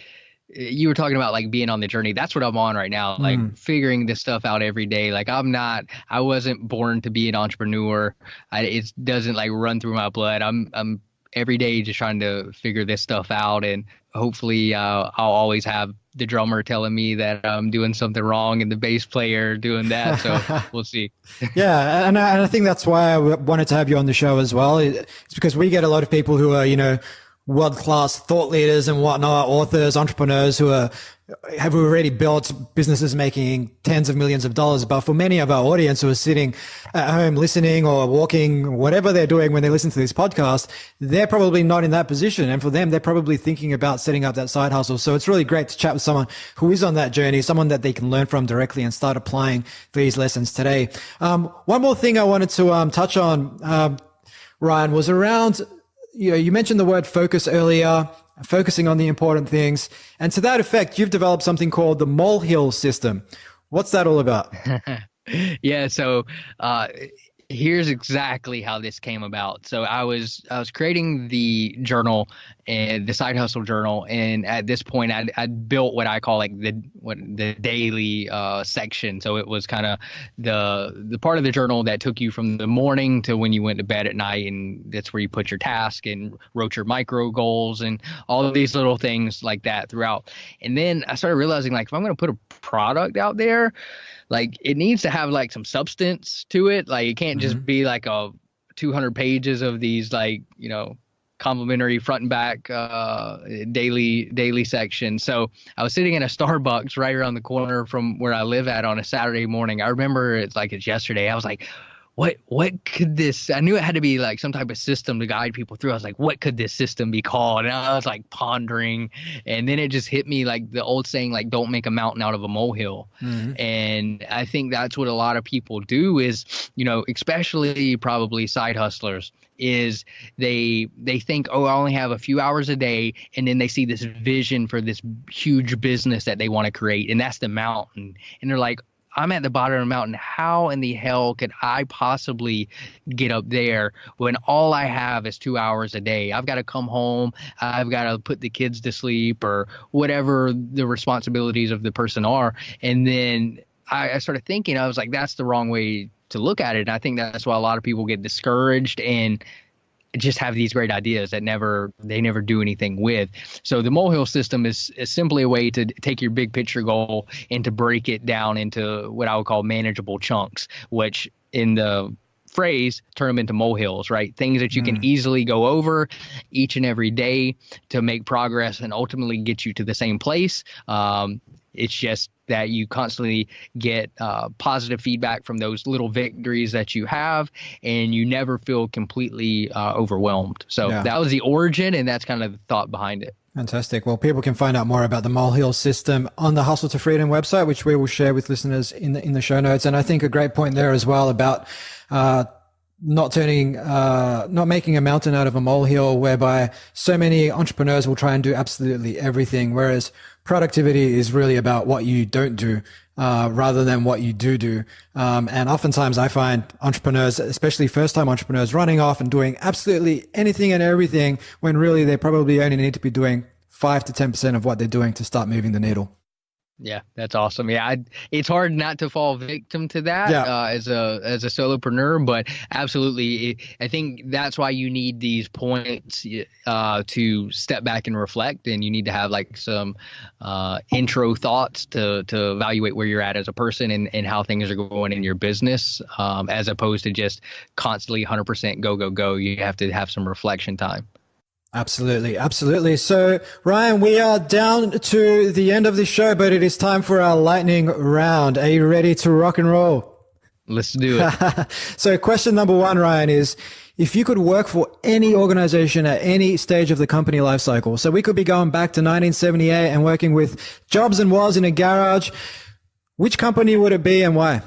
you were talking about like being on the journey. That's what I'm on right now, like figuring this stuff out every day. Like I wasn't born to be an entrepreneur. It doesn't like run through my blood. I'm every day just trying to figure this stuff out, and hopefully I'll always have the drummer telling me that I'm doing something wrong and the bass player doing that. So we'll see. Yeah. And I think that's why I wanted to have you on the show as well. It's because we get a lot of people who are, world-class thought leaders and whatnot, authors, entrepreneurs who have already built businesses making tens of millions of dollars. But for many of our audience who are sitting at home listening or walking, whatever they're doing when they listen to this podcast, they're probably not in that position. And for them, they're probably thinking about setting up that side hustle. So it's really great to chat with someone who is on that journey, someone that they can learn from directly and start applying these lessons today. One more thing I wanted to touch on, Ryan, was around, you mentioned the word focus earlier, focusing on the important things. And to that effect, you've developed something called the molehill system. What's that all about? Yeah. So, here's exactly how this came about. So I was creating the journal and the side hustle journal, and at this point I'd built what I call like the daily section. So it was kind of the part of the journal that took you from the morning to when you went to bed at night, and that's where you put your task and wrote your micro goals and all of these little things like that throughout. And then I started realizing, like, if I'm going to put a product out there, like, it needs to have like some substance to it. Like, it can't just be like a 200 pages of these, like, complimentary front and back daily section. So I was sitting in a Starbucks right around the corner from where I live at on a Saturday morning. I remember it's yesterday. I was like, what could this, I knew it had to be like some type of system to guide people through. I was like, what could this system be called? And I was like pondering, and then it just hit me, like the old saying, like, don't make a mountain out of a molehill. And I think that's what a lot of people do is, especially probably side hustlers, is they think, oh, I only have a few hours a day, and then they see this vision for this huge business that they want to create, and that's the mountain. And they're like, I'm at the bottom of the mountain. How in the hell could I possibly get up there when all I have is 2 hours a day? I've got to come home. I've got to put the kids to sleep, or whatever the responsibilities of the person are. And then I started thinking, I was like, that's the wrong way to look at it. And I think that's why a lot of people get discouraged and just have these great ideas that they never do anything with. So the molehill system is simply a way to take your big picture goal and to break it down into what I would call manageable chunks, which in the phrase turn them into molehills, right? Things that you can easily go over each and every day to make progress and ultimately get you to the same place. It's just that you constantly get positive feedback from those little victories that you have, and you never feel completely overwhelmed. So that was the origin, and that's kind of the thought behind it. Fantastic. Well, people can find out more about the molehill system on the Hustle to Freedom website, which we will share with listeners in the show notes. And I think a great point there as well about not making a mountain out of a molehill, whereby so many entrepreneurs will try and do absolutely everything, whereas productivity is really about what you don't do, rather than what you do. And oftentimes I find entrepreneurs, especially first-time entrepreneurs, running off and doing absolutely anything and everything when really they probably only need to be doing 5 to 10% of what they're doing to start moving the needle. Yeah, that's awesome. Yeah, it's hard not to fall victim to that as a solopreneur, but absolutely, I think that's why you need these points to step back and reflect, and you need to have like some intro thoughts to evaluate where you're at as a person and how things are going in your business, as opposed to just constantly 100% go. You have to have some reflection time. Absolutely. So, Ryan, we are down to the end of the show, but it is time for our lightning round. Are you ready to rock and roll? Let's do it. So question number 1, Ryan, is if you could work for any organization at any stage of the company life cycle, so we could be going back to 1978 and working with Jobs and Woz in a garage, which company would it be and why?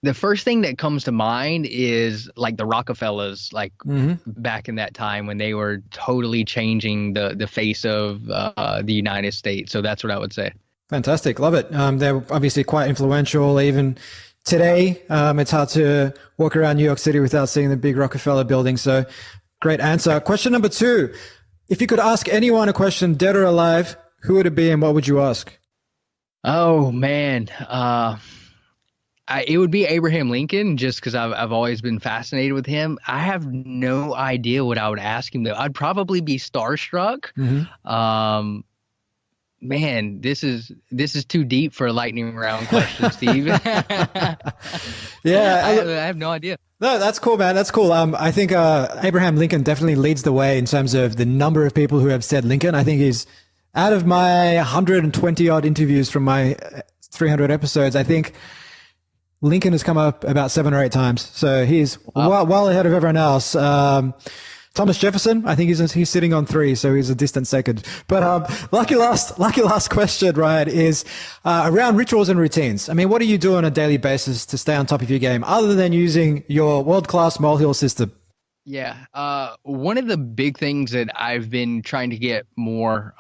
The first thing that comes to mind is like the Rockefellers, like back in that time when they were totally changing the face of the United States. So that's what I would say. Fantastic. Love it. They're obviously quite influential. Even today, it's hard to walk around New York City without seeing the big Rockefeller building. So great answer. Question number 2. If you could ask anyone a question, dead or alive, who would it be and what would you ask? Oh, man. It would be Abraham Lincoln, just because I've always been fascinated with him. I have no idea what I would ask him, though. I'd probably be starstruck. Man, this is too deep for a lightning round question, Steve. Yeah, I have no idea. no, that's cool, man. That's cool. I think Abraham Lincoln definitely leads the way in terms of the number of people who have said Lincoln. I think he's out of my 120 odd interviews from my 300 episodes. I think Lincoln has come up about 7 or 8 times, so he's well ahead of everyone else. Thomas Jefferson, I think he's sitting on 3, so he's a distant second. But lucky last question, Ryan, is around rituals and routines. I mean, what do you do on a daily basis to stay on top of your game, other than using your world-class molehill system? Yeah. One of the big things that I've been trying to get more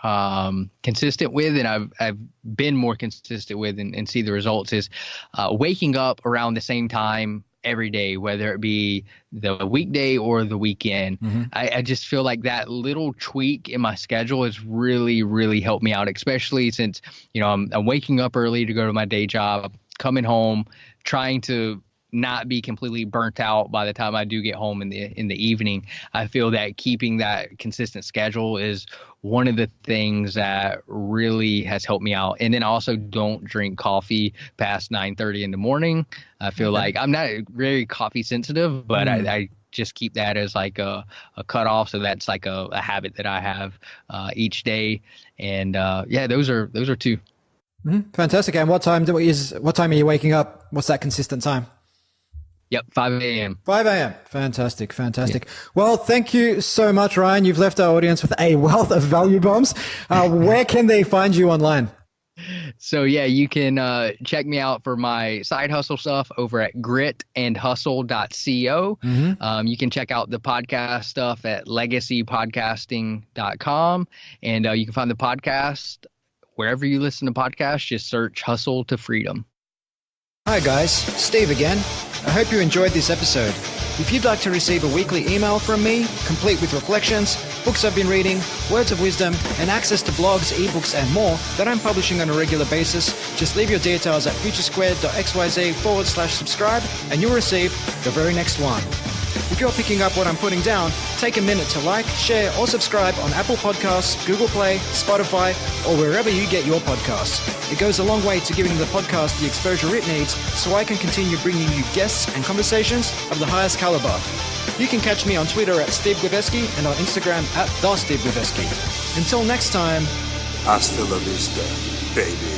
consistent with, and I've been more consistent with and see the results, is waking up around the same time every day, whether it be the weekday or the weekend. Mm-hmm. I just feel like that little tweak in my schedule has really, really helped me out, especially since, I'm waking up early to go to my day job, coming home, trying to not be completely burnt out by the time I do get home in the evening. I feel that keeping that consistent schedule is one of the things that really has helped me out. And then I also don't drink coffee past 9:30 in the morning. I feel like I'm not very coffee sensitive, but I just keep that as like a cutoff. So that's like a habit that I have each day. And those are 2. Mm-hmm. Fantastic. And what time are you waking up? What's that consistent time? Yep, 5 a.m. 5 a.m. Fantastic. Yeah. Well, thank you so much, Ryan. You've left our audience with a wealth of value bombs. Where can they find you online? So, you can check me out for my side hustle stuff over at gritandhustle.co. Mm-hmm. You can check out the podcast stuff at legacypodcasting.com. And you can find the podcast wherever you listen to podcasts. Just search Hustle to Freedom. Hi, guys. Steve again. I hope you enjoyed this episode. If you'd like to receive a weekly email from me, complete with reflections, books I've been reading, words of wisdom, and access to blogs, ebooks, and more that I'm publishing on a regular basis, just leave your details at futuresquared.xyz/subscribe and you'll receive the very next one. If you're picking up what I'm putting down, take a minute to like, share, or subscribe on Apple Podcasts, Google Play, Spotify, or wherever you get your podcasts. It goes a long way to giving the podcast the exposure it needs so I can continue bringing you guests and conversations of the highest caliber. You can catch me on Twitter at Steve Gwiveski and on Instagram at TheSteveGwiveski. Until next time. Hasta la vista, baby.